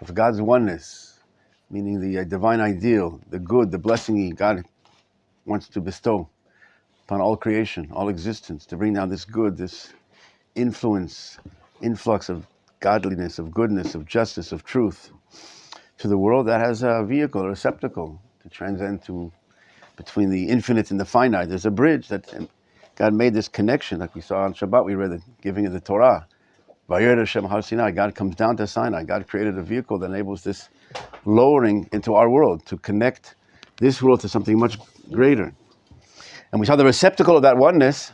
of God's oneness, meaning the divine ideal, the good, the blessing God wants to bestow upon all creation, all existence, to bring down this good, this influx of godliness, of goodness, of justice, of truth to the world. That has a vehicle, a receptacle to transcend between the infinite and the finite. There's a bridge that God made this connection, like we saw on Shabbat. We read the giving of the Torah. Vayer Hashem Har Sinai. God comes down to Sinai. God created a vehicle that enables this lowering into our world to connect this world to something much greater. And we saw the receptacle of that oneness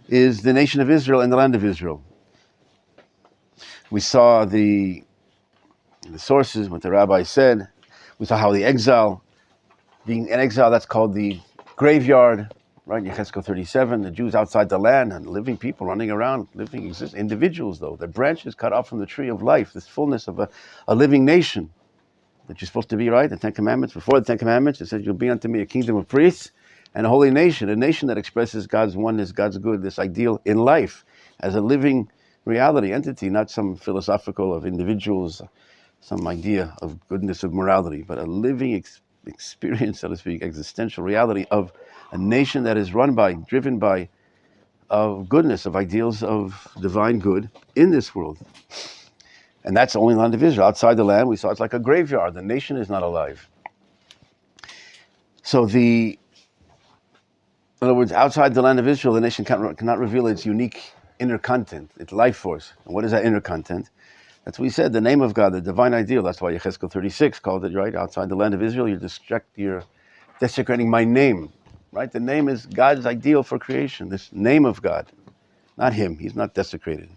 is the nation of Israel and the land of Israel. We saw the sources, what the Rabbi said. We saw how the exile, being in exile, that's called the graveyard, right? Yechezkel 37, the Jews outside the land and living people running around, individuals though, the branches cut off from the tree of life, this fullness of a living nation that you're supposed to be, right? The Ten Commandments, before the Ten Commandments, it says, you'll be unto me a kingdom of priests and a holy nation, a nation that expresses God's oneness, God's good, this ideal in life as a living reality, entity, not some philosophical of individuals, some idea of goodness, of morality, but a living experience, so to speak, existential reality of a nation that is run by, driven by, of goodness, of ideals of divine good in this world. And that's only the land of Israel. Outside the land, we saw it's like a graveyard. The nation is not alive. So in other words, outside the land of Israel, the nation cannot reveal its unique inner content, its life force. And what is that inner content? That's what we said, the name of God, the divine ideal. That's why Yechezkel 36 called it, right? Outside the land of Israel, you're desecrating my name, right? The name is God's ideal for creation, this name of God. Not him, he's not desecrated.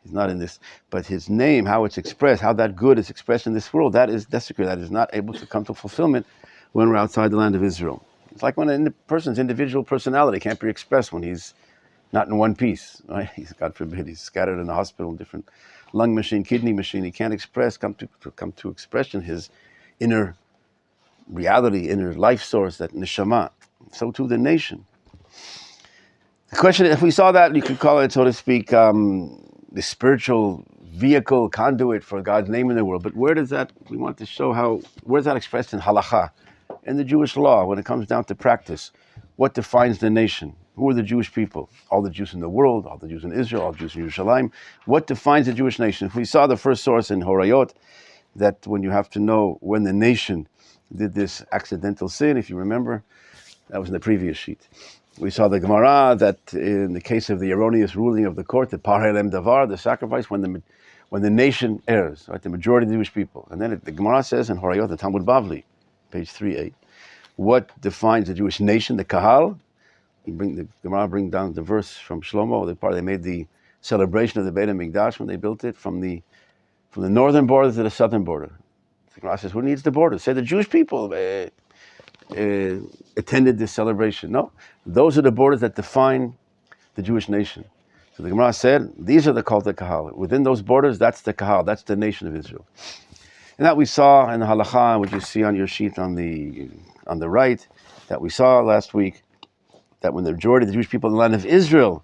He's not in this, but his name, how it's expressed, how that good is expressed in this world, that is desecrated, that is not able to come to fulfillment when we're outside the land of Israel. It's like when a person's individual personality can't be expressed when he's not in one piece, right? He's, God forbid, he's scattered in the hospital, different lung machine, kidney machine. He can't come to expression his inner reality, inner life source, that neshama. So too the nation. The question, if we saw that, you could call it, so to speak, the spiritual vehicle, conduit for God's name in the world. But where does that, we want to show where's that expressed in halakha, in the Jewish law, when it comes down to practice? What defines the nation? Who are the Jewish people? All the Jews in the world, all the Jews in Israel, all the Jews in Yerushalayim. What defines the Jewish nation? If we saw the first source in Horayot, that when you have to know when the nation did this accidental sin, if you remember, that was in the previous sheet. We saw the Gemara that in the case of the erroneous ruling of the court, the Par Elem Davar, the sacrifice, when the nation errs, right, the majority of the Jewish people. And then the Gemara says in Horayot, the Talmud Bavli, page 3a, what defines the Jewish nation, the Kahal? The Gemara bring down the verse from Shlomo, they made the celebration of the Beit HaMikdash when they built it from the northern border to the southern border. The Gemara says, who needs the border? Say the Jewish people attended this celebration. No, those are the borders that define the Jewish nation. So the Gemara said, these are the called the Kahal. Within those borders, that's the Kahal, that's the nation of Israel. And that we saw in the halakha, which you see on your sheet on the right, that we saw last week, that when the majority of the Jewish people in the land of Israel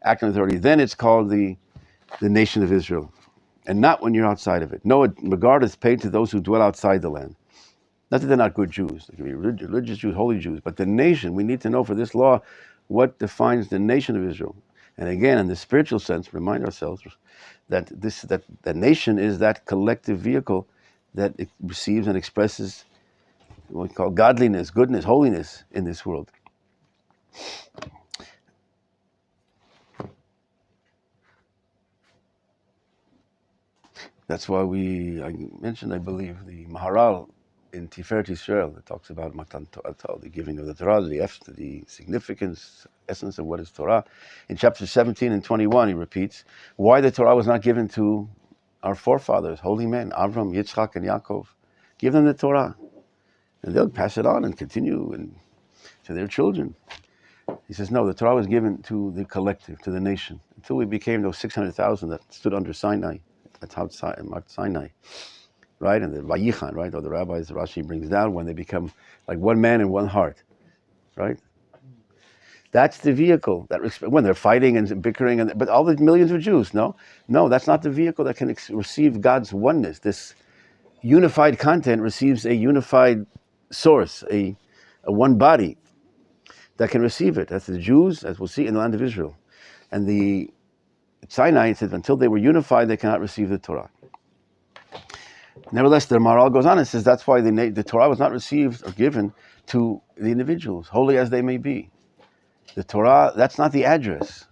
act on authority, then it's called the nation of Israel, and not when you're outside of it. No regard is paid to those who dwell outside the land. Not that they're not good Jews, they can be religious Jews, holy Jews, but the nation, we need to know for this law what defines the nation of Israel. And again, in the spiritual sense, remind ourselves that that nation is that collective vehicle that it receives and expresses what we call godliness, goodness, holiness in this world. That's why I mentioned, I believe, the Maharal in Tiferet Yisrael that talks about Matan Torah, the giving of the Torah, the significance, essence of what is Torah. In chapter 17 and 21, he repeats why the Torah was not given to our forefathers, holy men, Avram, Yitzchak, and Yaakov. Give them the Torah, and they'll pass it on and continue to their children. He says, no, the Torah was given to the collective, to the nation, until we became those 600,000 that stood under Sinai, at Mount Sinai, right? And the Vayichan, right? Or the rabbis, Rashi brings down when they become like one man and one heart, right? That's the vehicle that when they're fighting and bickering, but all the millions of Jews, no, that's not the vehicle that can receive God's oneness, this unified content receives a unified source, a one body that can receive it. That's the Jews, as we'll see, in the land of Israel. And the Sinai says until they were unified, they cannot receive the Torah. Nevertheless, the Maharal goes on and says that's why the Torah was not received or given to the individuals, holy as they may be. The Torah, that's not the address.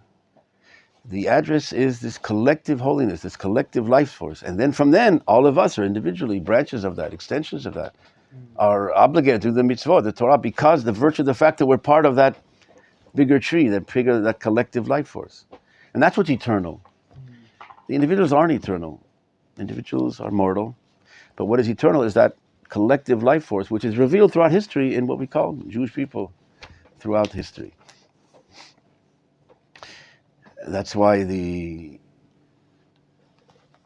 The address is this collective holiness, this collective life force. And then from then, all of us are individually branches of that, extensions of that, are obligated to the mitzvot, the Torah, because the virtue of the fact that we're part of that bigger tree, that collective life force. And that's what's eternal. The individuals aren't eternal. Individuals are mortal. But what is eternal is that collective life force, which is revealed throughout history in what we call Jewish people throughout history. That's why the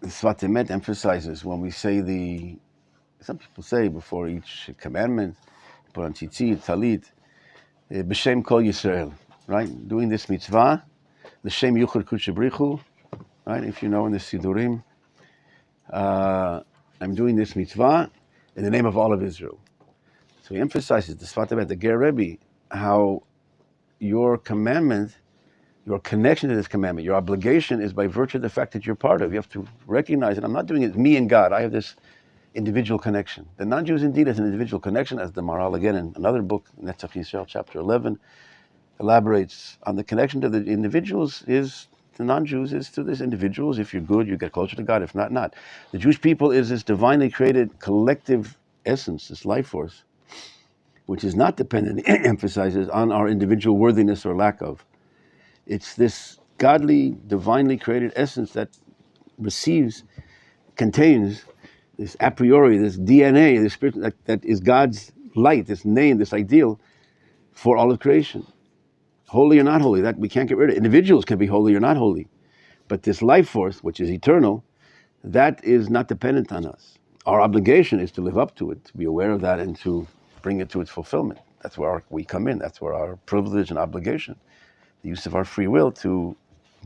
Sfat Emet emphasizes when we say some people say before each commandment, put on tzitzit, talit, b'shem kol Yisrael, right? Doing this mitzvah, the Shem Yuchad Kudsha Brichu, right? If you know in the Sidurim, I'm doing this mitzvah in the name of all of Israel. So he emphasizes the Sfat Emet, the Ger Rebbe, how your commandment, your connection to this commandment, your obligation is by virtue of the fact that you're part of. You have to recognize it. I'm not doing it me and God. I have this individual connection. The non-Jews indeed has an individual connection, as the Maharal again in another book, Netzach Yisrael, chapter 11, elaborates on the connection to the individuals the non-Jews is to these individuals. If you're good, you get closer to God. If not, not. The Jewish people is this divinely created collective essence, this life force, which is not dependent, emphasizes, on our individual worthiness or lack of. It's this godly, divinely created essence that contains this a priori, this DNA, this spirit that is God's light, this name, this ideal for all of creation. Holy or not holy, that we can't get rid of. Individuals can be holy or not holy. But this life force, which is eternal, that is not dependent on us. Our obligation is to live up to it, to be aware of that, and to bring it to its fulfillment. That's where we come in. That's where our privilege and obligation, the use of our free will to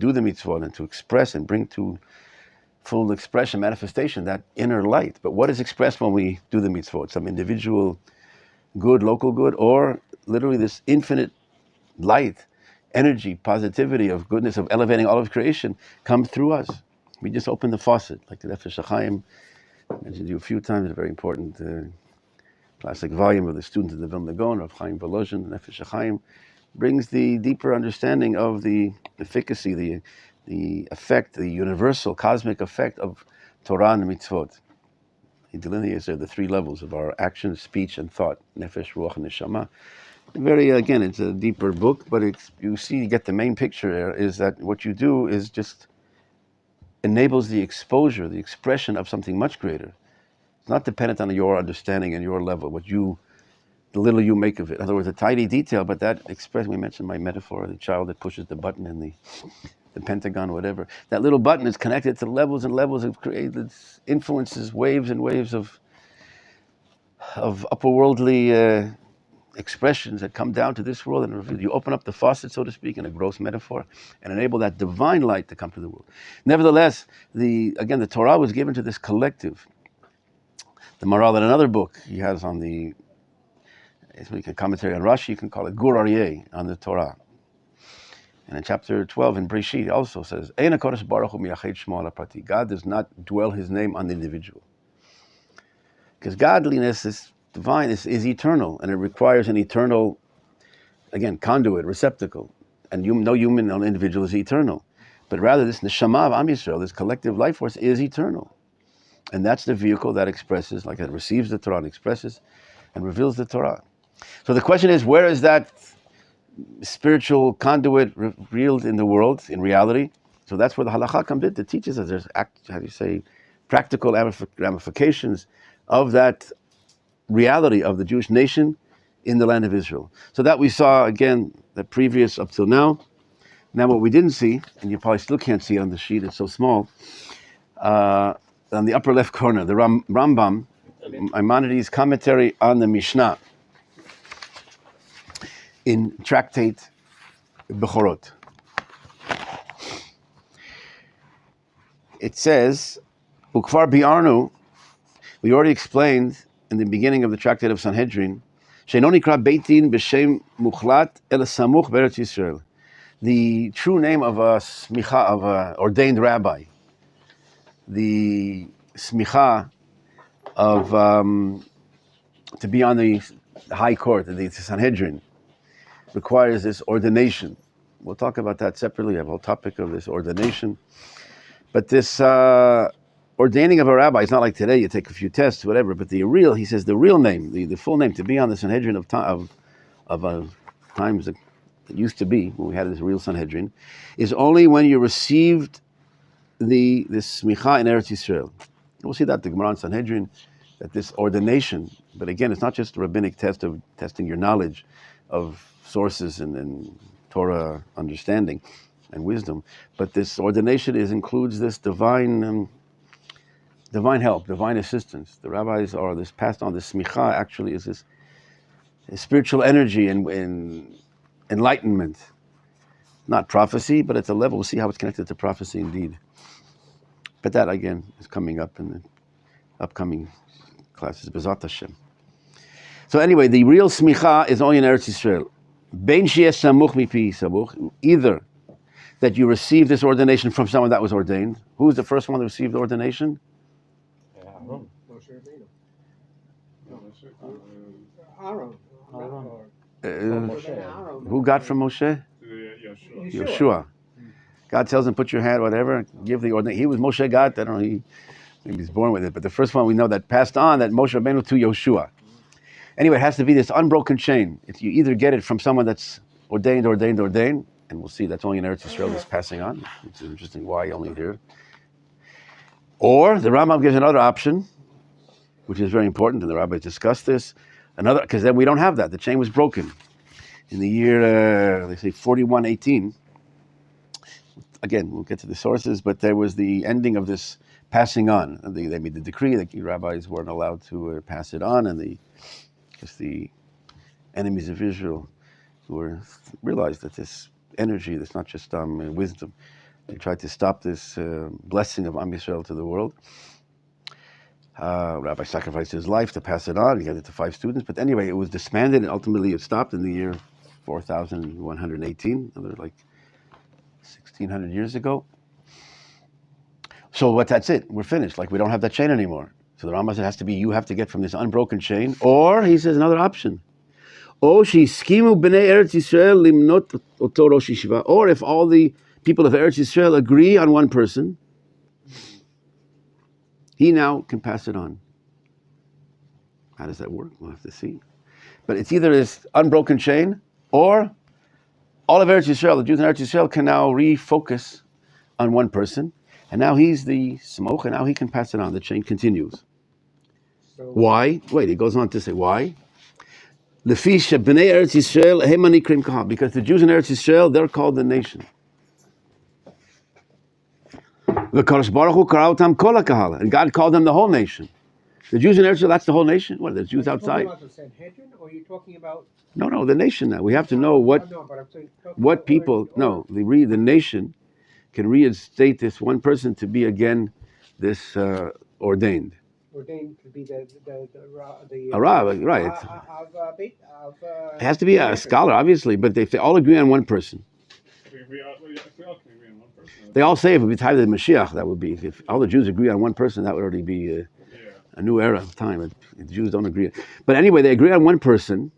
do the mitzvot and to express and bring to full expression, manifestation, that inner light. But what is expressed when we do the mitzvot? Some individual good, local good, or literally this infinite light, energy, positivity of goodness, of elevating all of creation comes through us. We just open the faucet, like the Nefesh HaChaim mentioned you a few times, a very important classic volume of the student of the Vilna Gaon, of Chaim Volozhin. Nefesh HaChaim brings the deeper understanding of the efficacy, the effect, the universal cosmic effect of Torah and mitzvot. He delineates there the three levels of our action, speech, and thought, nefesh, ruach, and neshama. Again, it's a deeper book, but you get the main picture there, is that what you do is just enables the exposure, the expression of something much greater. It's not dependent on your understanding and your level, the little you make of it. In other words, a tiny detail, but that expression, we mentioned my metaphor, the child that pushes the button in the Pentagon, whatever. That little button is connected to levels and levels of created influences, waves and waves of upperworldly expressions that come down to this world, and you open up the faucet, so to speak, in a gross metaphor, and enable that divine light to come to the world. Nevertheless, the Torah was given to this collective. The Maharal, in another book he has on it's like a commentary on Rashi, you can call it Gur Aryeh on the Torah. And in chapter 12 in Breshit, he also says, Ein HaKadosh Baruch Hu miyached shmo al ha'prati. God does not dwell his name on the individual. Because godliness is divine, is eternal, and it requires an eternal, again, conduit, receptacle. And no human, no individual is eternal. But rather, this neshama of Am Yisrael, this collective life force, is eternal. And that's the vehicle that expresses, like it receives the Torah and expresses and reveals the Torah. So the question is, where is that spiritual conduit revealed in the world, in reality? So that's where the halakha comes in. It teaches us there's, practical ramifications of that reality of the Jewish nation in the land of Israel. So that we saw, again, the previous up till now. Now what we didn't see, and you probably still can't see it on the sheet, it's so small, on the upper left corner, the Rambam, Maimonides' commentary on the Mishnah in Tractate Bechorot. It says, Ukvar bi'arnu, We already explained in the beginning of the Tractate of Sanhedrin, She'eno nikra beitin b'shem muchlat el samuch be'eretz Yisrael. The true name of a smicha, of an ordained rabbi, the smicha of to be on the high court, the Sanhedrin, requires this ordination. We'll talk about that separately. I have a whole topic of this ordination. But this ordaining of a rabbi is not like today, you take a few tests, whatever, but the real, he says, the real name, the full name, to be on the Sanhedrin of times that it used to be, when we had this real Sanhedrin, is only when you received this smicha in Eretz Yisrael. We'll see that the Gemara in Sanhedrin, that this ordination, but again, it's not just a rabbinic test of testing your knowledge of sources and Torah understanding and wisdom, but this ordination includes this divine help, divine assistance. The rabbis are this passed on. This smicha actually is this spiritual energy and enlightenment, not prophecy, but it's a level. We'll see how it's connected to prophecy indeed. But that again is coming up in the upcoming classes. B'ezrat Hashem. So anyway, the real smicha is only in Eretz Yisrael. Bein sheyesh samuch mipi samuch, either that you receive this ordination from someone that was ordained. Who was the first one to receive the ordination? Who got from Moshe? Yeshua. God tells him, put your hand, whatever, give the ordination. He was Moshe God. I don't know, maybe he's born with it. But the first one we know that passed on, that Moshe Rabbeinu to Yeshua. Anyway, it has to be this unbroken chain. If you either get it from someone that's ordained, and we'll see that's only in Eretz Yisrael that's passing on. It's interesting why only here. Or the Rambam gives another option, which is very important, and the rabbis discussed this. Another, because then we don't have that. The chain was broken in the year, they say 4118. Again, we'll get to the sources, but there was the ending of this passing on. They made the decree that the rabbis weren't allowed to pass it on, and the enemies of Israel realized that this energy, that's not just wisdom, they tried to stop this blessing of Am Yisrael to the world. Rabbi sacrificed his life to pass it on. He gave it to 5 students. But anyway, it was disbanded and ultimately it stopped in the year 4118, another like 1600 years ago. So that's it. We're finished. Like we don't have that chain anymore. So the Rambam said it has to be, you have to get from this unbroken chain. Or, he says another option. Or if all the people of Eretz Yisrael agree on one person, he now can pass it on. How does that work? We'll have to see. But it's either this unbroken chain, or all of Eretz Yisrael, the Jews in Eretz Yisrael, can now refocus on one person, and now he's the smoke, and now he can pass it on. The chain continues. So, why? Wait, he goes on to say, why? Because the Jews in Eretz Yisrael, they're called the nation. And God called them the whole nation. The Jews in Israel, that's the whole nation? What, the Jews outside? Are you talking about the Sanhedrin, or are you talking about... No, the nation now. We have to know what people... No, the nation can reinstate this one person to be again this ordained. Ordained to be the rabbi, right. It has to be a scholar, obviously, but if they all agree on one person. They all say if it would be time of the Mashiach, that would be. If all the Jews agree on one person, that would already be a new era of time. The Jews don't agree. But anyway, they agree on one person.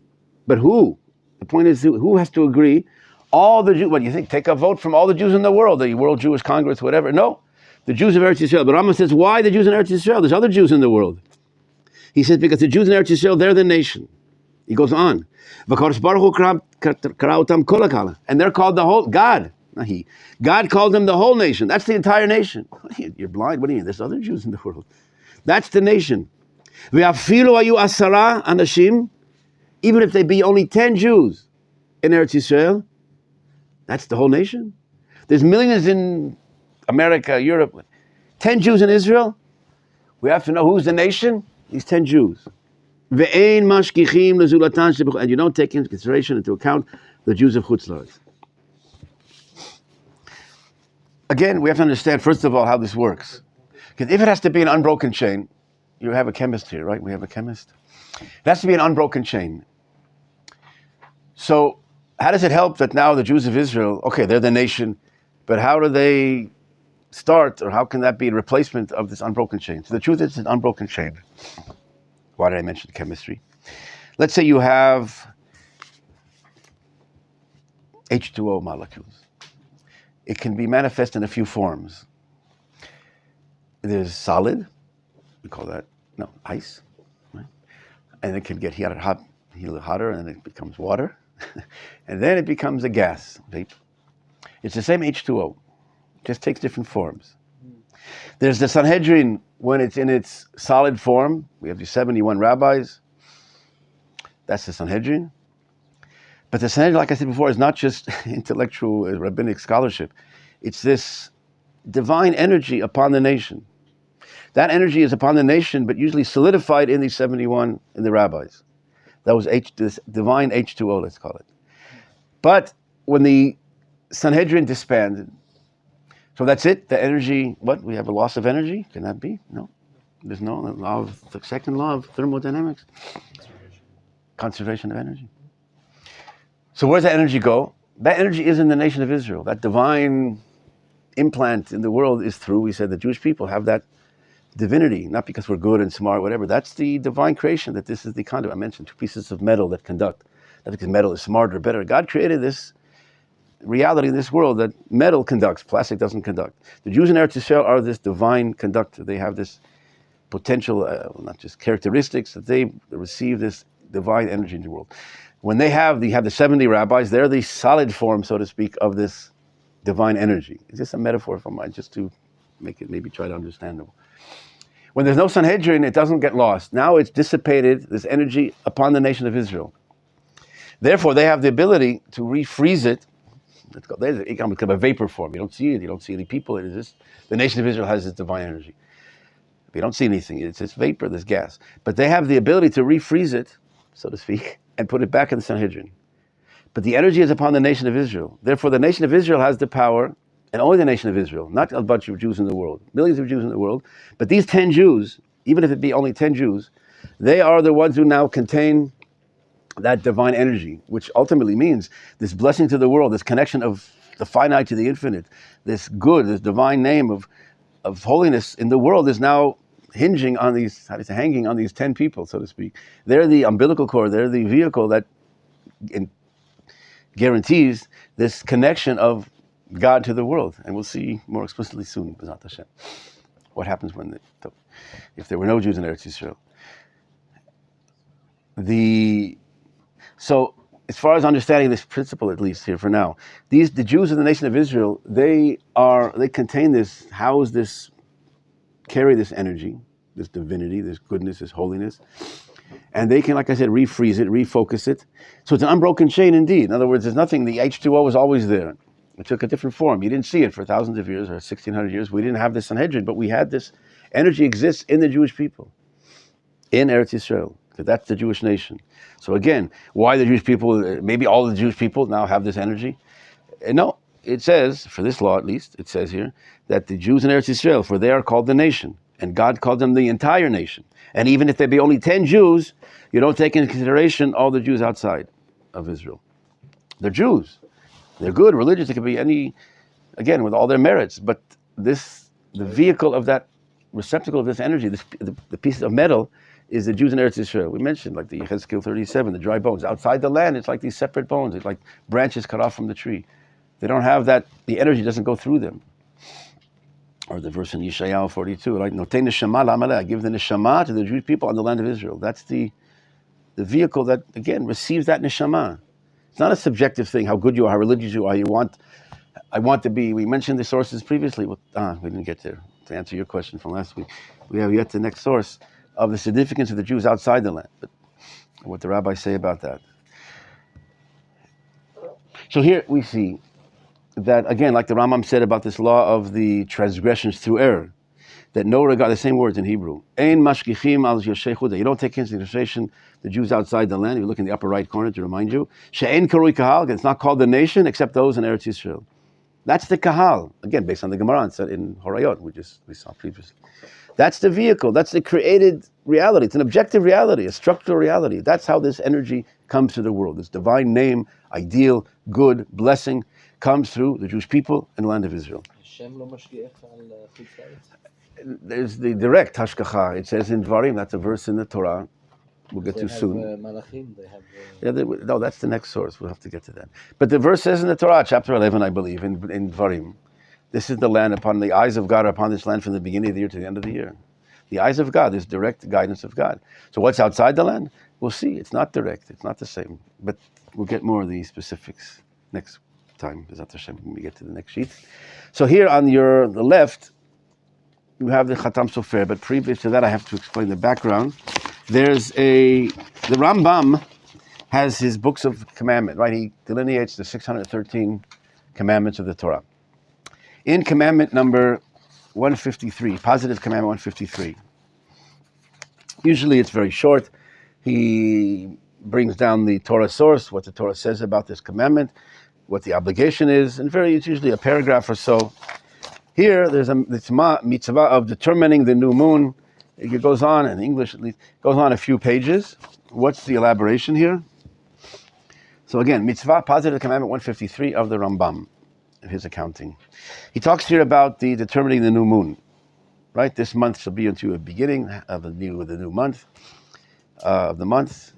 But who? The point is, who has to agree? All the Jews. What do you think? Take a vote from all the Jews in the world, the World Jewish Congress, whatever. No. The Jews of Eretz Yisrael. But Rambam says, why the Jews in Eretz Yisrael? There's other Jews in the world. He says, because the Jews in Eretz Yisrael, they're the nation. He goes on. And they're called the whole, God. Not he. God called them the whole nation. That's the entire nation. You're blind? What do you mean? There's other Jews in the world. That's the nation. Even if they be only 10 Jews in Eretz Yisrael, that's the whole nation. There's millions in America, Europe. 10 Jews in Israel. We have to know who's the nation. These 10 Jews. And you don't take into consideration, into account, the Jews of Chutz La'aretz. Again, we have to understand, first of all, how this works. Because if it has to be an unbroken chain, you have a chemist here, right? We have a chemist. It has to be an unbroken chain. So how does it help that now the Jews of Israel, okay, they're the nation, but how do they start, or how can that be a replacement of this unbroken chain? So the truth is, it's an unbroken chain. Why did I mention chemistry? Let's say you have H2O molecules. It can be manifest in a few forms. There's solid, we call that, ice, right? And it can get hotter, and then it becomes water. And then it becomes a gas, vapor. It's the same H2O, just takes different forms. There's the Sanhedrin when it's in its solid form. We have the 71 rabbis. That's the Sanhedrin. But the Sanhedrin, like I said before, is not just intellectual rabbinic scholarship. It's this divine energy upon the nation. That energy is upon the nation, but usually solidified in these 71 in the rabbis. That was this divine H2O, let's call it. But when the Sanhedrin disbanded, so that's it, the energy, what? We have a loss of energy? Can that be? No. There's no law of, the second law of thermodynamics. Conservation of energy. So where does that energy go? That energy is in the nation of Israel. That divine implant in the world is through, we said, the Jewish people have that divinity, not because we're good and smart, whatever. That's the divine creation, that this is the conduit. I mentioned 2 pieces of metal that conduct. Not because metal is smarter or better. God created this reality in this world that metal conducts, plastic doesn't conduct. The Jews in Eretz Yisrael are this divine conductor. They have this potential, not just characteristics, that they receive this divine energy in the world. When they have the 70 rabbis, they're the solid form, so to speak, of this divine energy. It's just a metaphor for mine, just to make it maybe try to understandable. When there's no Sanhedrin, it doesn't get lost. Now it's dissipated, this energy, upon the nation of Israel. Therefore, they have the ability to refreeze it. It can become a vapor form. You don't see it. You don't see any people. It is just, the nation of Israel has this divine energy. You don't see anything. It's this vapor, this gas. But they have the ability to refreeze it, so to speak, and put it back in the Sanhedrin. But the energy is upon the nation of Israel. Therefore, the nation of Israel has the power, and only the nation of Israel, not a bunch of Jews in the world, millions of Jews in the world, but these 10 Jews, even if it be only 10 Jews, they are the ones who now contain that divine energy, which ultimately means this blessing to the world, this connection of the finite to the infinite, this good, this divine name of holiness in the world is now hanging on these 10 people, so to speak. They're the umbilical cord, they're the vehicle that guarantees this connection of God to the world. And we'll see more explicitly soon, B'ezrat Hashem, what happens if there were no Jews in Eretz Yisrael. So, as far as understanding this principle, at least here for now, the Jews of the nation of Israel, they contain this, house this, carry this energy, this divinity, this goodness, this holiness, and they can, like I said, refreeze it, refocus it. So it's an unbroken chain indeed. In other words, there's nothing, the H2O was always there. It took a different form. You didn't see it for thousands of years or 1,600 years. We didn't have this Sanhedrin, but we had this energy exists in the Jewish people, in Eretz Yisrael. Because that's the Jewish nation. So again, why the Jewish people, maybe all the Jewish people now have this energy? No, it says, for this law at least, it says here, that the Jews in Eretz Yisrael, for they are called the nation, and God called them the entire nation. And even if there be only 10 Jews, you don't take into consideration all the Jews outside of Israel. They're Jews. They're good, religious, it could be any, again, with all their merits, but the vehicle of that, receptacle of this energy, the piece of metal, is the Jews in Eretz Yisrael. We mentioned, like the Yechezkel 37, the dry bones. Outside the land, it's like these separate bones. It's like branches cut off from the tree. They don't have that, the energy doesn't go through them. Or the verse in Yeshayahu 42, like, Notei neshama la'amaleh, I give the neshama to the Jewish people on the land of Israel. That's the vehicle that, again, receives that neshama. It's not a subjective thing, how good you are, how religious you are, I want to be. We mentioned the sources previously. We didn't get there. To answer your question from last week, we have yet the next source of the significance of the Jews outside the land. But what the rabbis say about that. So here we see that, again, like the Rambam said about this law of the transgressions through error, that no regard, the same words in Hebrew, Ein mashgichim al yoshei chudah. You don't take into consideration the Jews outside the land. You look in the upper right corner to remind you. She'ein karui kahal, it's not called the nation except those in Eretz Yisrael. That's the kahal. Again, based on the Gemara in Horayot, we saw previously. That's the vehicle. That's the created reality. It's an objective reality, a structural reality. That's how this energy comes to the world. This divine name, ideal, good, blessing, comes through the Jewish people and the land of Israel. There's the direct hashgacha. It says in Dvarim, that's a verse in the Torah. We'll get to soon. No, that's the next source. We'll have to get to that. But the verse says in the Torah, chapter 11, I believe, in Dvarim, this is the land upon the eyes of God, upon this land from the beginning of the year to the end of the year. The eyes of God is direct guidance of God. So what's outside the land? We'll see. It's not direct. It's not the same. But we'll get more of the specifics next time, when we get to the next sheet. So here on the left, you have the Khatam Sofer, but previous to that, I have to explain the background. The Rambam has his books of commandment, right? He delineates the 613 commandments of the Torah. In commandment number 153, positive commandment 153, usually it's very short. He brings down the Torah source, what the Torah says about this commandment, what the obligation is, and it's usually a paragraph or so. Here, there's a mitzvah of determining the new moon. It goes on, in English at least, goes on a few pages. What's the elaboration here? So again, mitzvah, positive commandment 153 of the Rambam, of his accounting. He talks here about the determining the new moon, right? This month shall be unto a beginning of the new month, of the month.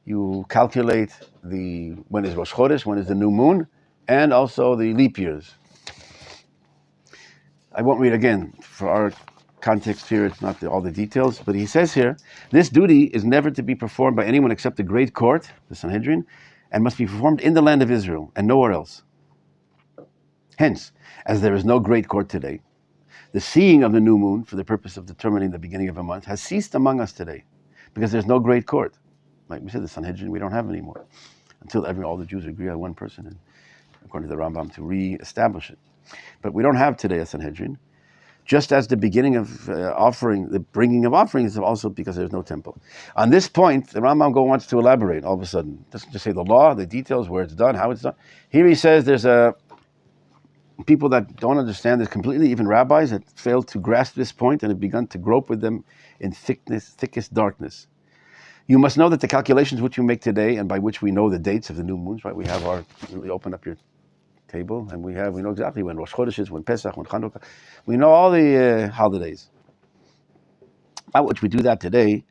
You calculate when is Rosh Chodesh, when is the new moon, and also the leap years. I won't read again for our context here, it's not all the details, but he says here, this duty is never to be performed by anyone except the great court, the Sanhedrin, and must be performed in the land of Israel and nowhere else. Hence, as there is no great court today, the seeing of the new moon for the purpose of determining the beginning of a month has ceased among us today, because there's no great court. Like we said, the Sanhedrin, we don't have anymore, until all the Jews agree on one person, and according to the Rambam, to re-establish it. But we don't have today a Sanhedrin, just as the beginning of the bringing of offerings is also because there's no temple. On this point, the Rambam wants to elaborate all of a sudden. Doesn't just say the law, the details, where it's done, how it's done. Here he says there's people that don't understand this completely, even rabbis that failed to grasp this point and have begun to grope with them in thickest darkness. You must know that the calculations which you make today and by which we know the dates of the new moons, right? We open up your table and we know exactly when Rosh Chodesh is, when Pesach, when Chanukah. We know all the holidays. By which we do that today,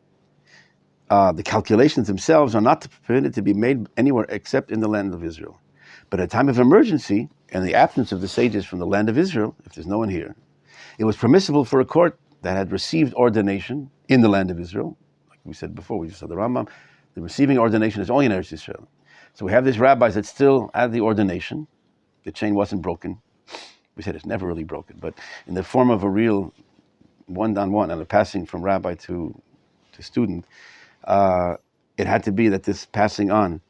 the calculations themselves are not permitted to be made anywhere except in the land of Israel. But at a time of emergency and the absence of the sages from the land of Israel, if there's no one here, it was permissible for a court that had received ordination in the land of Israel. Like we said before, we just saw the Rambam, the receiving ordination is only in Eretz Israel. So we have these rabbis that still had the ordination. The chain wasn't broken. We said it's never really broken, but in the form of a real one-on-one and a passing from rabbi to student, it had to be that this passing on.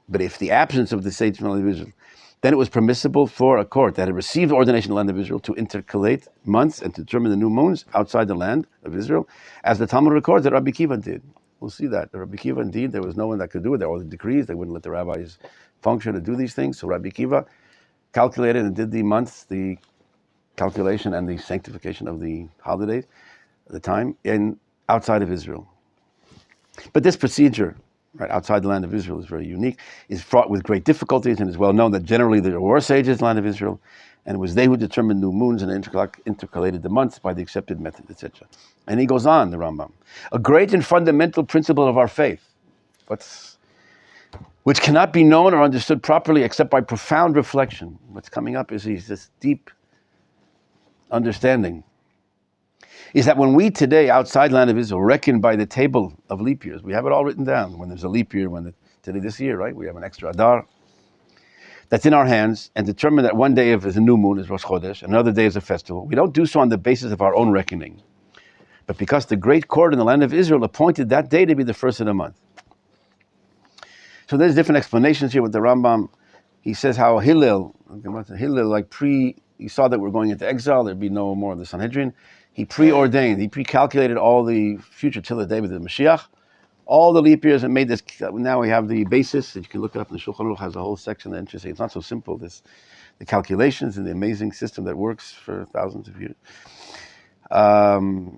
But if the absence of the sage from the land of Israel, then it was permissible for a court that had received ordination in the land of Israel to intercalate months and to determine the new moons outside the land of Israel, as the Talmud records that Rabbi Kiva did. We'll see that. Rabbi Kiva, indeed, there was no one that could do it. There were all the decrees. They wouldn't let the rabbis function to do these things. So Rabbi Kiva calculated and did the months, the calculation and the sanctification of the holidays at the time outside of Israel. But this procedure, right, outside the land of Israel is very unique, is fraught with great difficulties, and is well known that generally there were sages in the land of Israel, and it was they who determined new moons and intercalated the months by the accepted method, etc. And he goes on, the Rambam, a great and fundamental principle of our faith, which cannot be known or understood properly except by profound reflection. What's coming up is this deep understanding, is that when we today, outside land of Israel, reckon by the table of leap years, we have it all written down, when there's a leap year, today this year, right, we have an extra Adar, that's in our hands, and determine that one day is a new moon, is Rosh Chodesh, another day is a festival. We don't do so on the basis of our own reckoning, but because the great court in the land of Israel appointed that day to be the first of the month. So there's different explanations here with the Rambam. He says how Hillel, he saw that we're going into exile, there'd be no more of the Sanhedrin. He preordained, he pre-calculated all the future till the day of the Mashiach, all the leap years, and made this. Now we have the basis, and you can look it up in the Shulchan Aruch, has a whole section that interesting. It's not so simple, the calculations and the amazing system that works for thousands of years. that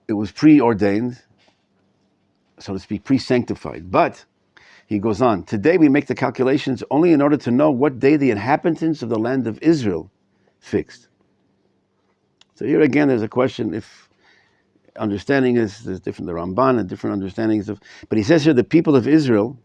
it was preordained, so to speak, pre-sanctified. But he goes on, today we make the calculations only in order to know what day the inhabitants of the land of Israel fixed. So here again, there's a question if understanding is, there's different, the Ramban and different understandings of, but he says here the people of Israel,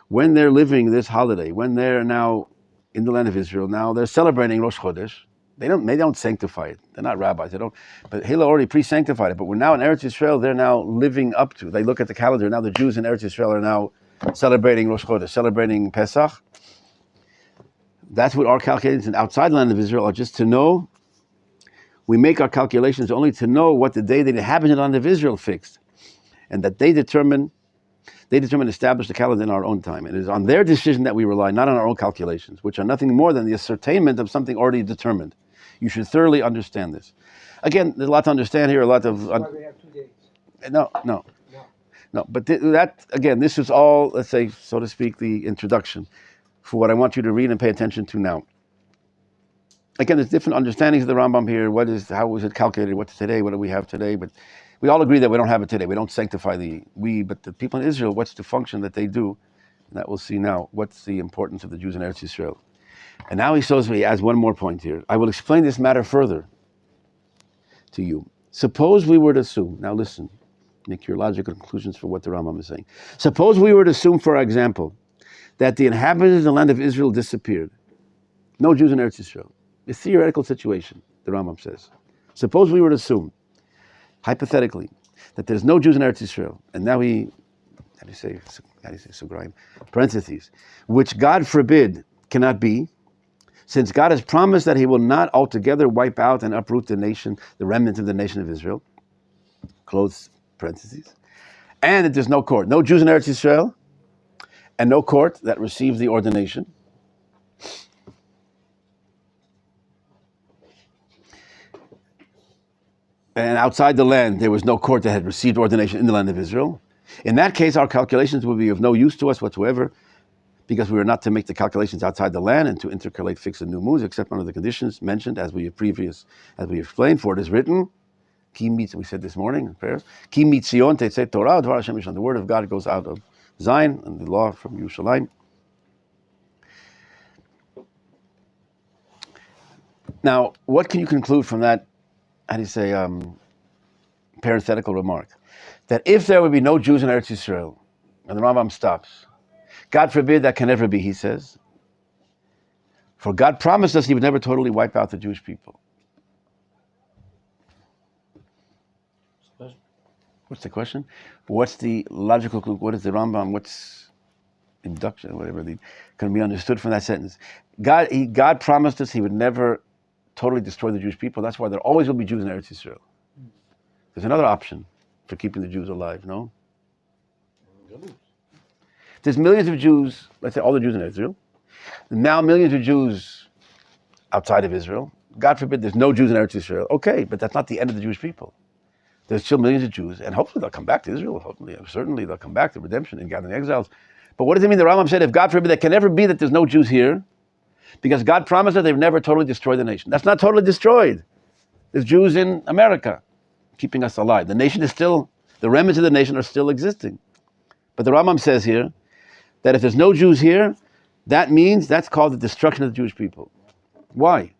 when they're living this holiday, when they're now in the land of Israel, now they're celebrating Rosh Chodesh. They don't sanctify it. They're not rabbis. They don't. But Hillel already pre-sanctified it. But we're now in Eretz Yisrael. They're now living up to. They look at the calendar. Now the Jews in Eretz Yisrael are now celebrating Rosh Chodesh, celebrating Pesach. That's what our calculations outside the land of Israel are, just to know. We make our calculations only to know what the day the inhabitants of the land of Israel fixed, and that they determine, establish the calendar in our own time. It is on their decision that we rely, not on our own calculations, which are nothing more than the ascertainment of something already determined. You should thoroughly understand this. Again, there's a lot to understand here, a lot of... That's why we have 2 days. No. But that, again, this is all, let's say, so to speak, the introduction for what I want you to read and pay attention to now. Again, there's different understandings of the Rambam here. How was it calculated? What's today? What do we have today? But we all agree that we don't have it today. We don't sanctify but the people in Israel, what's the function that they do? And that we'll see now. What's the importance of the Jews in Eretz Yisrael? And now he adds one more point here. I will explain this matter further to you. Suppose we were to assume, now listen, make your logical conclusions for what the Rambam is saying. Suppose we were to assume, for example, that the inhabitants of the land of Israel disappeared. No Jews in Eretz Yisrael. A theoretical situation, the Rambam says. Suppose we were to assume, hypothetically, that there's no Jews in Eretz Yisrael, and now how do you say sugraim, parentheses, which God forbid cannot be, since God has promised that he will not altogether wipe out and uproot the nation, the remnant of the nation of Israel, close parentheses, and that there's no court, no Jews in Eretz Yisrael, and no court that receives the ordination. And outside the land, there was no court that had received ordination in the land of Israel. In that case, our calculations would be of no use to us whatsoever, because we are not to make the calculations outside the land and to intercalate fixed and new moons, except under the conditions mentioned as we explained. For it is written, we said this morning in prayers, Ki mitzion tetzeh Torah, Dvar Hashem Yishon. The word of God goes out of Zion, and the law from Yerushalayim. Now, what can you conclude from that? Parenthetical remark, that if there would be no Jews in Eretz Yisrael, and the Rambam stops, God forbid that can never be, he says, for God promised us he would never totally wipe out the Jewish people. What's the question? What's the logical conclusion? What is the Rambam? What's induction, whatever can be understood from that sentence? God promised us he would never totally destroy the Jewish people. That's why there always will be Jews in Eretz Yisrael. There's another option for keeping the Jews alive, no? There's millions of Jews, let's say all the Jews in Israel. Now millions of Jews outside of Israel. God forbid there's no Jews in Eretz Yisrael. Okay, but that's not the end of the Jewish people. There's still millions of Jews, and hopefully they'll come back to Israel. Certainly they'll come back to redemption and gathering exiles. But what does it mean? The Rambam said, if God forbid, there can never be that there's no Jews here, because God promised that they've never totally destroyed the nation. That's not totally destroyed. There's Jews in America keeping us alive. The nation is still, the remnants of the nation are still existing. But the Rambam says here that if there's no Jews here, that means that's called the destruction of the Jewish people. Why?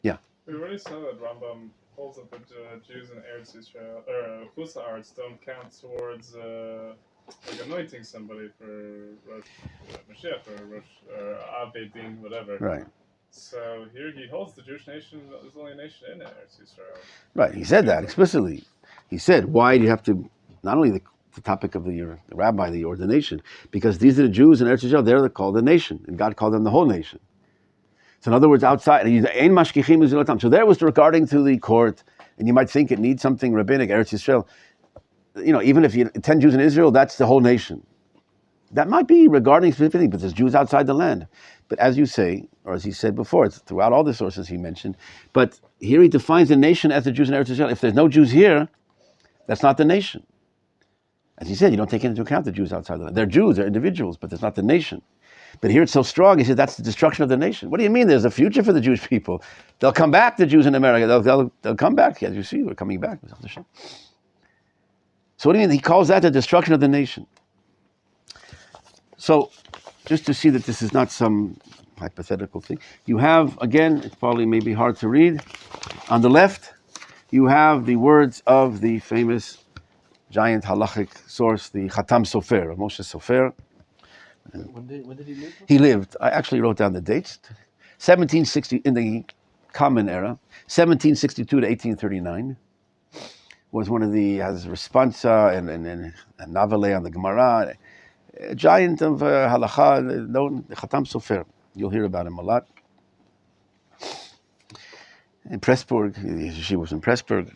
Yeah. We already saw that Rambam holds up that Jews in Eretz Yisrael, or Chutz La'aretz, don't count towards like anointing somebody for Rosh Mashiach or Rosh Aved Din, whatever. Right. So here he holds the Jewish nation is the only nation in Eretz Yisrael. Right. He said that explicitly. He said, why do you have to, not only the topic of the rabbi, the ordination, because these are the Jews in Eretz Yisrael, they're called the nation, and God called them the whole nation. So in other words, outside, so there was regarding to the court, and you might think it needs something rabbinic, Eretz Yisrael. Even if you 10 Jews in Israel, that's the whole nation. That might be regarding specifically, but there's Jews outside the land. But as you say, or as he said before, it's throughout all the sources he mentioned, but here he defines the nation as the Jews in Eretz Yisrael. If there's no Jews here, that's not the nation. As he said, you don't take into account the Jews outside the land. They're Jews, they're individuals, but that's not the nation. But here it's so strong, he said that's the destruction of the nation. What do you mean there's a future for the Jewish people? They'll come back, the Jews in America. They'll come back. As you see, we're coming back. So what do you mean? He calls that the destruction of the nation. So just to see that this is not some hypothetical thing, you have, again, it's probably maybe hard to read. On the left, you have the words of the famous giant halachic source, the Khatam Sofer, of Moshe Sofer. When did he live? He lived, I actually wrote down the dates, 1760, in the Common Era, 1762 to 1839. Was one of the, has responsa and Navale on the Gemara, a giant of halacha, known, Khatam Sofer. You'll hear about him a lot. In Pressburg, she was in Pressburg.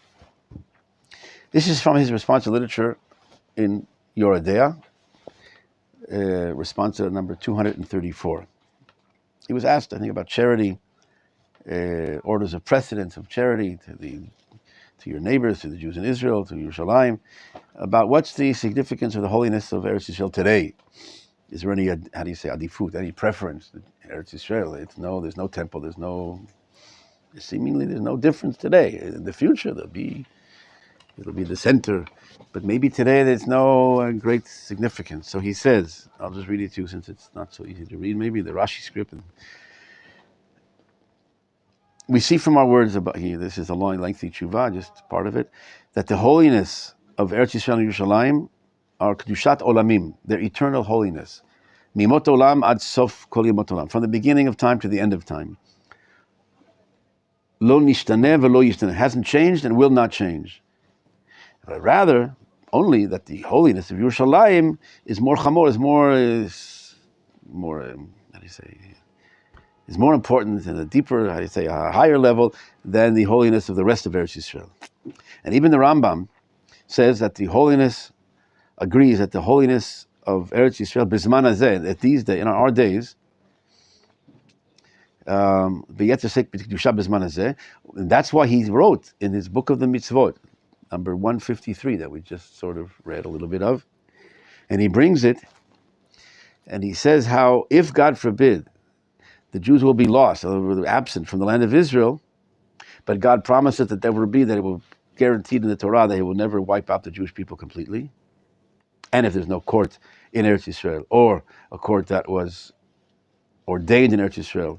This is from his response to literature in Yoredea, response number 234. He was asked, I think, about charity, orders of precedence of charity to your neighbors, to the Jews in Israel, to Yerushalayim, about what's the significance of the holiness of Eretz Yisrael today. Is there any, how do you say, adifut, any preference in Eretz Yisrael? There's no temple, seemingly there's no difference today. In the future, it'll be the center, but maybe today there's no great significance. So he says, I'll just read it to you since it's not so easy to read, maybe the Rashi script. We see from our words about here, this is a long, lengthy tshuva, just part of it, that the holiness of Eretz Yisrael and Yerushalayim are kedushat olamim, their eternal holiness. Mimot olam ad sof kol yemot olam, from the beginning of time to the end of time. Lo nishtaneh velo yishtaneh, hasn't changed and will not change. But rather, only that the holiness of Yerushalayim is more chamor, is more important and a deeper, a higher level than the holiness of the rest of Eretz Yisrael. And even the Rambam says that the holiness, agrees that the holiness of Eretz Yisrael, Bizman Hazeh, at these days, in our days, and that's why he wrote in his book of the mitzvot, number 153, that we just sort of read a little bit of, and he brings it, and he says how, if God forbid, the Jews will be lost, or absent from the land of Israel, but God promises that there will be, that it will guaranteed in the Torah that He will never wipe out the Jewish people completely. And if there's no court in Eretz Yisrael, or a court that was ordained in Eretz Yisrael,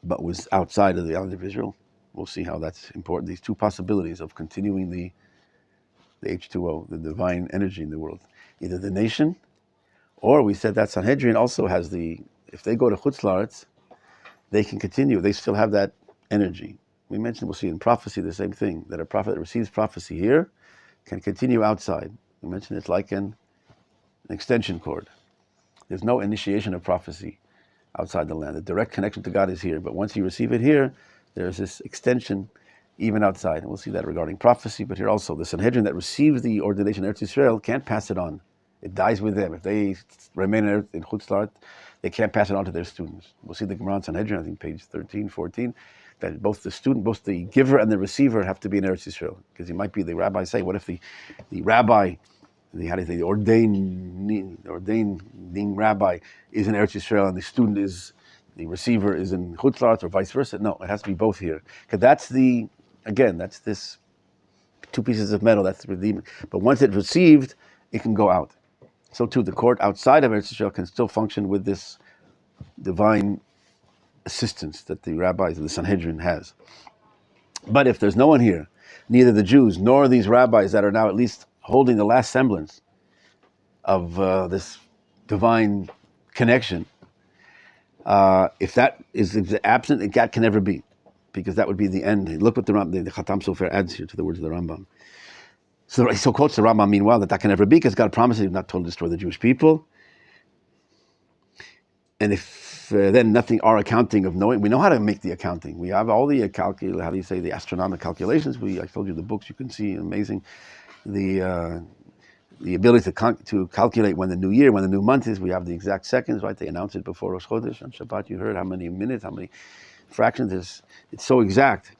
but was outside of the land of Israel, we'll see how that's important. These two possibilities of continuing the H2O, the divine energy in the world, either the nation, or we said that Sanhedrin also has if they go to Chutz La'aretz, they can continue. They still have that energy. We mentioned, we'll see in prophecy the same thing, that a prophet that receives prophecy here can continue outside. We mentioned it's like an extension cord. There's no initiation of prophecy outside the land. The direct connection to God is here, but once you receive it here, there's this extension even outside. And we'll see that regarding prophecy, but here also, the Sanhedrin that receives the ordination in Eretz Yisrael can't pass it on. It dies with them. If they remain in Chutz La'aretz, they can't pass it on to their students. We'll see the Gemara in Sanhedrin, I think page 13, 14, that both the giver and the receiver have to be in Eretz Yisrael. Because it might be, the rabbis say, what if the rabbi, the ordaining rabbi is in Eretz Yisrael and the receiver is in Chutz La'aretz, or vice versa? No, it has to be both here. Because that's this two pieces of metal, that's the redeeming. But once it's received, it can go out. So too, the court outside of Eretz Yisrael can still function with this divine assistance that the rabbis of the Sanhedrin has. But if there's no one here, neither the Jews nor these rabbis that are now at least holding the last semblance of this divine connection, if that is absent, that can never be, because that would be the end. Look what the Khatam Sofer adds here to the words of the Rambam. So quotes the Rambam, meanwhile, that can never be, because God promises He's not told to destroy the Jewish people. And if then nothing, our accounting of knowing, we know how to make the accounting. We have all the the astronomical calculations. I told you the books, you can see, amazing. The ability to calculate when the new year, when the new month is. We have the exact seconds, right? They announce it before Rosh Chodesh. On Shabbat, you heard how many minutes, how many fractions. It's so exact.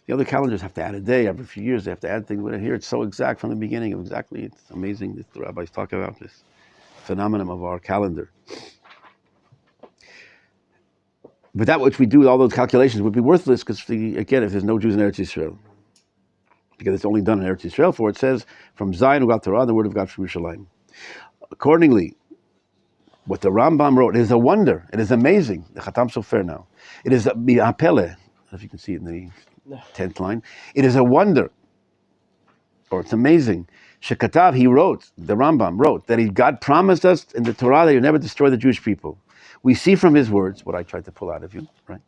The other calendars have to add a day every few years. They have to add things. But here it's so exact from the beginning. It's amazing that the rabbis talk about this. phenomenon of our calendar. But that which we do, all those calculations, would be worthless because, again, if there's no Jews in Eretz Yisrael, because it's only done in Eretz Yisrael, for it says, from Zion who got Torah, the word of God from Yerushalayim. Accordingly, what the Rambam wrote is a wonder. It is amazing. The Chatam Sofer now. It is a mi'apele, if you can see it in the 10th line. It is a wonder, or it's amazing. Shekatav, he wrote, the Rambam wrote, that God promised us in the Torah that he'll never destroy the Jewish people. We see from his words, what I tried to pull out of you, right?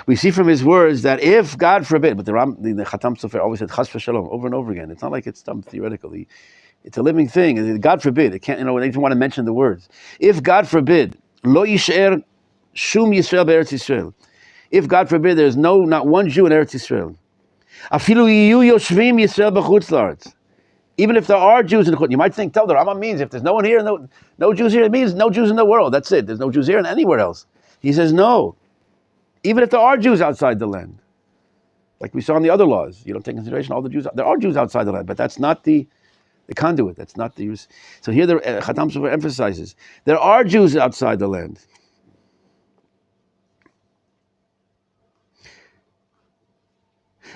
We see from his words that if, God forbid, but the Chatam Sofer always said chas v'shalom over and over again. It's not like it's some theoretical. It's a living thing. God forbid, it can't, they don't want to mention the words. If, God forbid, lo yisher shum Yisrael be'Eretz Yisrael. If, God forbid, there's not one Jew in Eretz Yisrael. Afilu yiyu yoshvim Yisrael b'chutz la'aretz. Even if there are Jews in the Chutz, you might think, tell the Rambam means if there's no one here, no Jews here, it means no Jews in the world. That's it. There's no Jews here and anywhere else. He says, no. Even if there are Jews outside the land, like we saw in the other laws, you don't take into consideration all the Jews. There are Jews outside the land, but that's not the conduit. That's not the use. So here the Chatam Sofer emphasizes, there are Jews outside the land.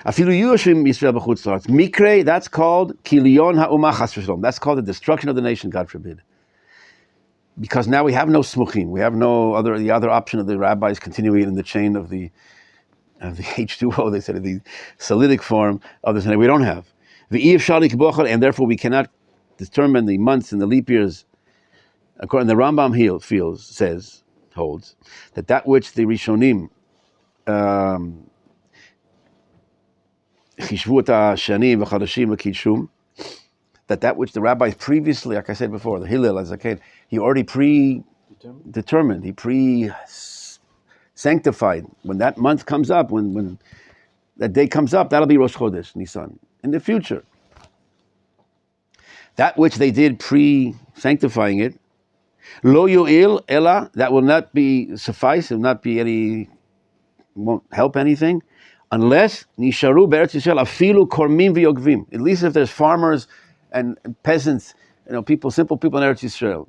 Afilu Yushim Yisrael b'chutz la'aretz. Mikre, that's called Kilion ha'umah chas v'shalom. That's called the destruction of the nation, God forbid. Because now we have no smuchim. We have the other option of the rabbis continuing in the chain of the H2O, they said, the solidic form of the Tanakh. We don't have. And therefore we cannot determine the months and the leap years. According to the Rambam holds, that which the Rishonim that which the rabbis previously, like I said before, the Hillel as a kid, he already predetermined, he pre-sanctified. When that month comes up, when that day comes up, that'll be Rosh Chodesh, Nisan, in the future. That which they did pre-sanctifying it, lo yu'il ela, that will not be suffice, it will not be won't help anything, unless nisharu be'eretz Yisrael afilu kormim v'yogvim. At least if there's farmers and peasants, simple people in Eretz Yisrael,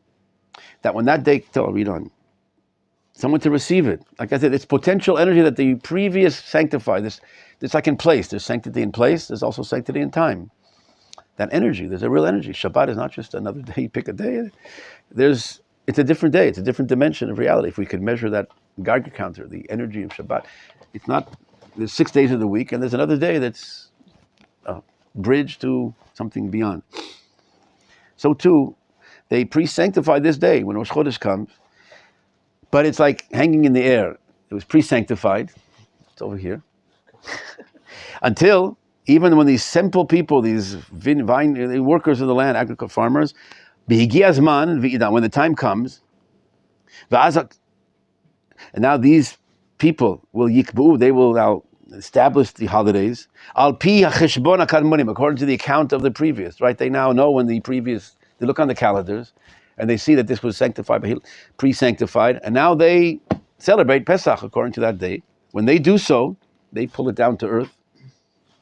that when that day, I'll read on, someone to receive it. Like I said, it's potential energy that the previous sanctified. This like in place. There's sanctity in place. There's also sanctity in time. That energy, there's a real energy. Shabbat is not just another day. You pick a day. It's a different day. It's a different dimension of reality. If we could measure that Geiger counter, the energy of Shabbat, it's not. There's 6 days of the week, and there's another day that's a bridge to something beyond. So too, they pre-sanctify this day when Rosh Chodesh comes, but it's like hanging in the air. It was pre-sanctified. It's over here. Until, even when these simple people, these vine workers of the land, agricultural farmers, when the time comes, and now these people will yikbu, they will now establish the holidays, al pi hacheshbon hakadmonim, according to the account of the previous, right? They now know when they look on the calendars, and they see that this was sanctified, pre-sanctified, and now they celebrate Pesach according to that day. When they do so, they pull it down to earth,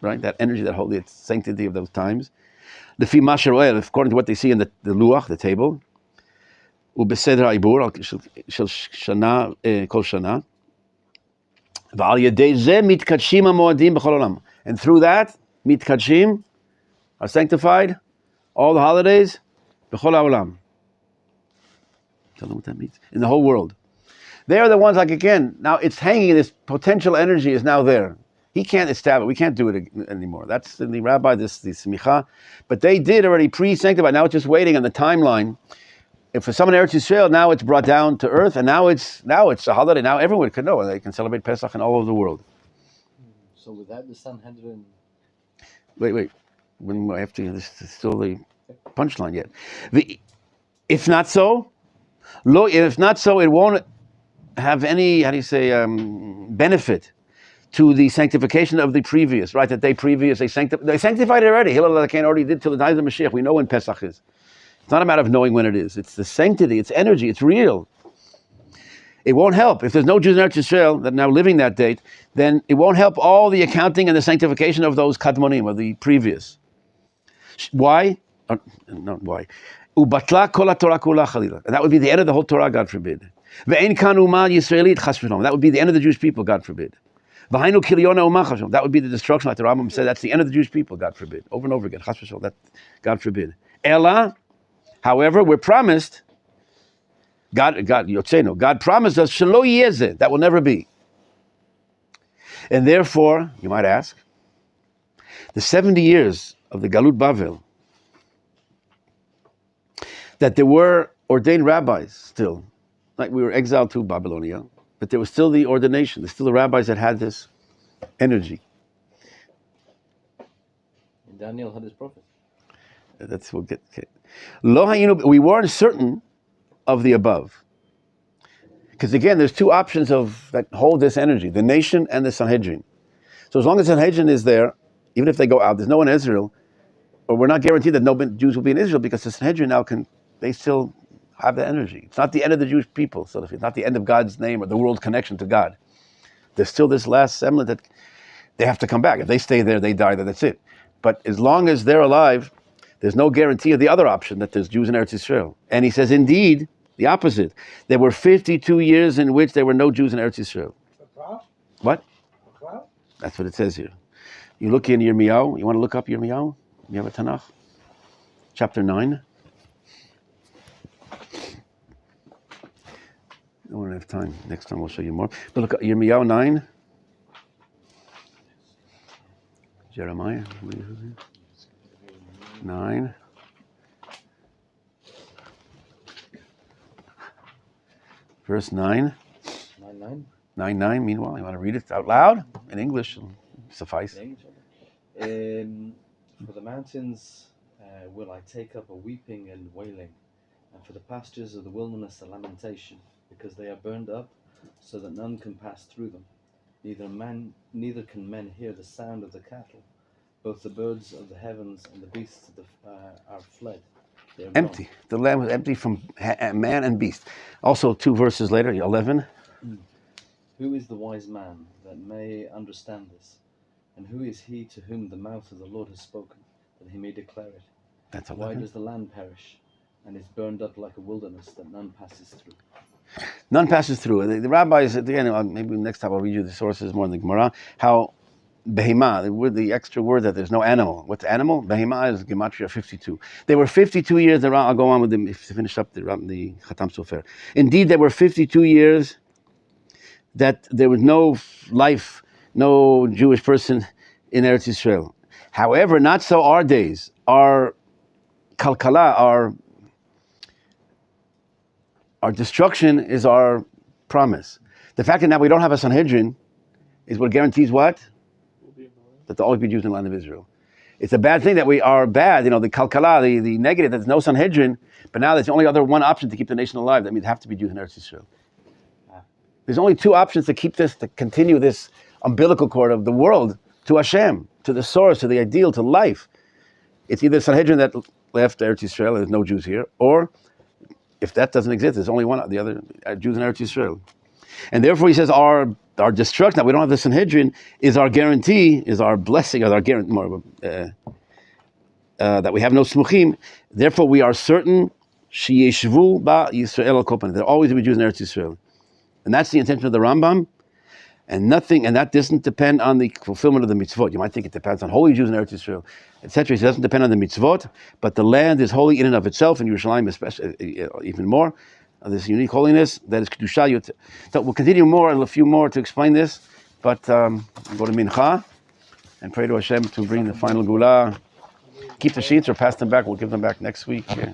right? That energy, that holy sanctity of those times. Lefi masher oel, according to what they see in the luach, the table. Ubeseder ha'ibur shel shana kol shana. And through that, mitkadshim are sanctified, all the holidays, b'chol ha'olam. Tell them what that means. In the whole world. They are the ones, like again, now it's hanging, this potential energy is now there. He can't establish, we can't do it anymore. That's in the rabbi, the smicha. But they did already pre-sanctify. Now it's just waiting on the timeline. If for someone in Eretz Yisrael, now it's brought down to earth, and now it's a holiday. Now everyone can know, and they can celebrate Pesach in all over the world. So with that, the Sanhedrin. Wait. When I have to, this is still the punchline yet. If not so, it won't have any, benefit to the sanctification of the previous, right? That they sanctified it already. Hillel already did till the times of Mashiach. We know when Pesach is. It's not a matter of knowing when it is. It's the sanctity, it's energy, it's real. It won't help. If there's no Jews in Eretz Yisrael that are now living that date, then it won't help all the accounting and the sanctification of those kadmonim, of the previous. Why? Not why. Ubatla kol haTorah kula chalila. And that would be the end of the whole Torah, God forbid. Ve'en kan umah Yisraelit chas v'shalom. That would be the end of the Jewish people, God forbid. V'hainu kilyona umah chas v'shalom. That would be the destruction, like the Rambam said. That's the end of the Jewish people, God forbid. Over and over again, chas v'shalom. That, God forbid. Ela, however, we're promised. God promised us shelo yezeh. That will never be. And therefore, you might ask, the 70 years of the Galut Bavel, that there were ordained rabbis still, like we were exiled to Babylonia, but there was still the ordination, there's still the rabbis that had this energy. Daniel had his prophet. That's what we'll get. Okay. We weren't certain of the above. Because again, there's two options that hold this energy, the nation and the Sanhedrin. So as long as the Sanhedrin is there, even if they go out, there's no one in Israel, or we're not guaranteed that no Jews will be in Israel because the Sanhedrin now they still have the energy. It's not the end of the Jewish people, so it's not the end of God's name or the world's connection to God. There's still this last semblance that they have to come back. If they stay there, they die, then that's it. But as long as they're alive, there's no guarantee of the other option, that there's Jews in Eretz Yisrael. And he says, indeed, the opposite. There were 52 years in which there were no Jews in Eretz Yisrael. What? That's what it says here. You look in Yirmiyahu. You want to look up Yirmiyahu? You have a Tanakh? Chapter 9. I don't have time. Next time we'll show you more. But look at Yirmiyahu 9. Jeremiah 9. Verse 9. 9. Meanwhile, you want to read it out loud? In English will suffice. For the mountains will I take up a weeping and wailing, and for the pastures of the wilderness a lamentation, because they are burned up, so that none can pass through them. Neither can men hear the sound of the cattle. Both the birds of the heavens and the beasts are fled. They are empty. gone. The land was empty from man and beast. Also, 2 verses later, 11. Who is the wise man that may understand this? And who is he to whom the mouth of the Lord has spoken, that he may declare it? That's 11. Why does the land perish, and is burned up like a wilderness that none passes through? None passes through. The rabbis, at the end, maybe next time I'll read you the sources more in the Gemara, how behemah, the extra word that there's no animal. What's animal? Behemah is Gematria 52. There were 52 years, I'll go on with them if to finish up the Khatam Sofer. Indeed, there were 52 years that there was no life, no Jewish person in Eretz Yisrael. However, not so our days. Our kalkala, our destruction is our promise. The fact that now we don't have a Sanhedrin is what guarantees what? That there'll always be Jews in the land of Israel. It's a bad thing that we are bad, the kalkala, the negative, there's no Sanhedrin, but now there's the only other one option to keep the nation alive. That means there have to be Jews in Eretz Yisrael. There's only 2 options to keep this, to continue this umbilical cord of the world to Hashem, to the source, to the ideal, to life. It's either Sanhedrin that left Eretz Yisrael, there's no Jews here, or if that doesn't exist, there's only one, the other Jews in Eretz Yisrael. And therefore he says our destruction, that we don't have the Sanhedrin, is our guarantee, is our blessing, is our guarantee, that we have no smuchim. Therefore we are certain, sheyeshvu ba Yisrael al kol panim. There always will be Jews in Eretz Yisrael. And that's the intention of the Rambam. And that doesn't depend on the fulfillment of the mitzvot. You might think it depends on holy Jews in Eretz Yisrael, etc. It doesn't depend on the mitzvot, but the land is holy in and of itself, and Yerushalayim especially, even more, this unique holiness that is Kedusha. So we'll continue a few more to explain this, but go to Mincha and pray to Hashem to bring the final Gula. Keep the sheets or pass them back. We'll give them back next week. Yeah.